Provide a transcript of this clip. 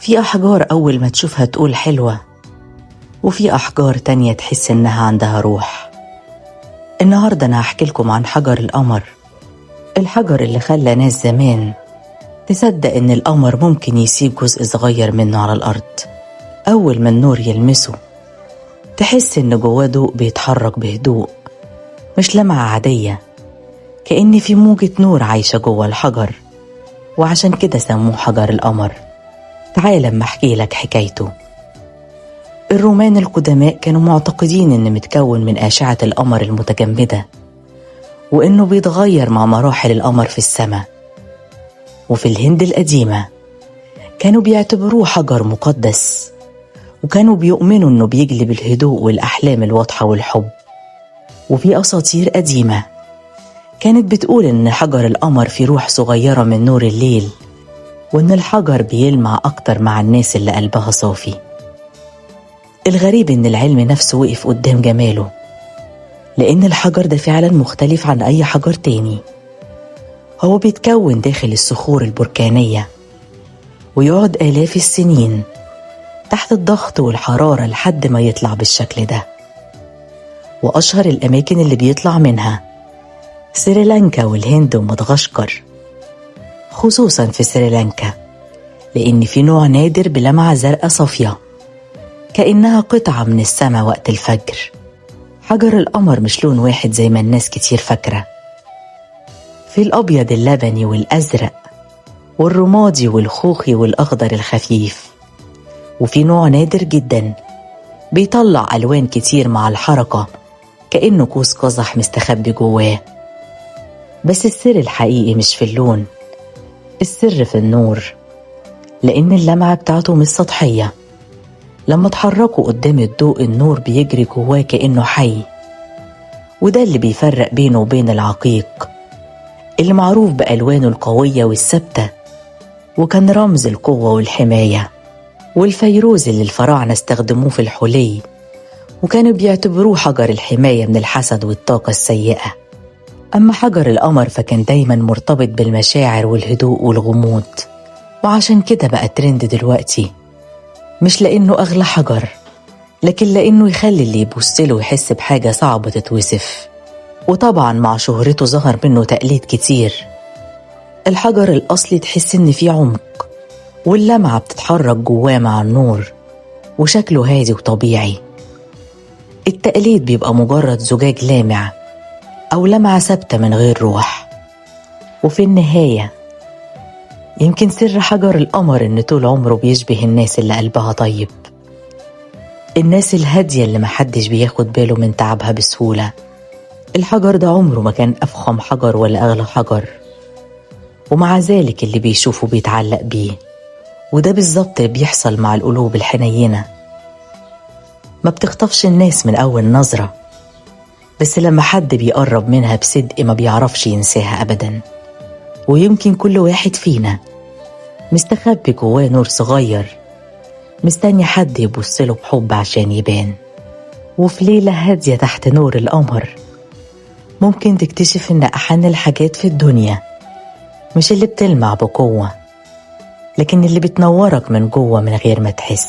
في أحجار أول ما تشوفها تقول حلوة، وفي أحجار تانية تحس إنها عندها روح. النهاردة أنا هحكي لكم عن حجر القمر، الحجر اللي خلى ناس زمان تصدق إن القمر ممكن يسيب جزء صغير منه على الأرض. أول ما النور يلمسه تحس إن جواه ضوء بيتحرك بهدوء، مش لمعة عادية، كأن في موجة نور عايشة جوه الحجر، وعشان كده سموه حجر القمر. تعال اما احكي لك حكايته. الرومان القدماء كانوا معتقدين إن متكون من أشعة القمر المتجمدة، وإنه بيتغير مع مراحل القمر في السماء. وفي الهند القديمة كانوا بيعتبروه حجر مقدس، وكانوا بيؤمنوا إنه بيجلب الهدوء والأحلام الواضحة والحب. وفي أساطير قديمة كانت بتقول إن حجر القمر فيه روح صغيرة من نور الليل، وإن الحجر بيلمع أكتر مع الناس اللي قلبها صافي. الغريب إن العلم نفسه وقف قدام جماله، لأن الحجر ده فعلا مختلف عن أي حجر تاني. هو بيتكون داخل الصخور البركانية، ويقعد آلاف السنين تحت الضغط والحرارة لحد ما يطلع بالشكل ده. وأشهر الأماكن اللي بيطلع منها سريلانكا والهند ومدغشقر، خصوصا في سريلانكا لأن في نوع نادر بلمعة زرقاء صافية كأنها قطعة من السماء وقت الفجر. حجر القمر مش لون واحد زي ما الناس كتير فاكرة، في الأبيض اللبني والأزرق والرمادي والخوخي والأخضر الخفيف، وفي نوع نادر جدا بيطلع ألوان كتير مع الحركة كأنه قوس قزح مستخبي جواه. بس السر الحقيقي مش في اللون، السر في النور، لأن اللمعة بتاعته مش سطحية. لما تحركوا قدام الضوء النور بيجري جواه كأنه حي، وده اللي بيفرق بينه وبين العقيق اللي معروف بألوانه القوية والثابتة، وكان رمز القوة والحماية. والفيروز اللي الفراعنة استخدموه في الحلي، وكانوا بيعتبروه حجر الحماية من الحسد والطاقة السيئة. أما حجر القمر فكان دايما مرتبط بالمشاعر والهدوء والغموض، وعشان كده بقى ترند دلوقتي، مش لأنه أغلى حجر، لكن لأنه يخلي اللي يبصله يحس بحاجة صعبة تتوصف. وطبعا مع شهرته ظهر منه تقليد كتير. الحجر الأصلي تحس إن فيه عمق، واللمعة بتتحرك جواه مع النور، وشكله هادي وطبيعي. التقليد بيبقى مجرد زجاج لامع أو لمعة ثابتة من غير روح. وفي النهاية يمكن سر حجر القمر إن طول عمره بيشبه الناس اللي قلبها طيب، الناس الهادية اللي محدش بياخد باله من تعبها بسهولة. الحجر ده عمره ما كان أفخم حجر ولا أغلى حجر، ومع ذلك اللي بيشوفه بيتعلق بيه. وده بالظبط اللي بيحصل مع القلوب الحنينة، ما بتخطفش الناس من أول نظرة، بس لما حد بيقرب منها بصدق ما بيعرفش ينساها أبدا. ويمكن كل واحد فينا مستخبي جواه نور صغير مستني حد يبصله بحب عشان يبان. وفي ليلة هادية تحت نور القمر ممكن تكتشف إن أحن الحاجات في الدنيا مش اللي بتلمع بقوة، لكن اللي بتنورك من جوه من غير ما تحس.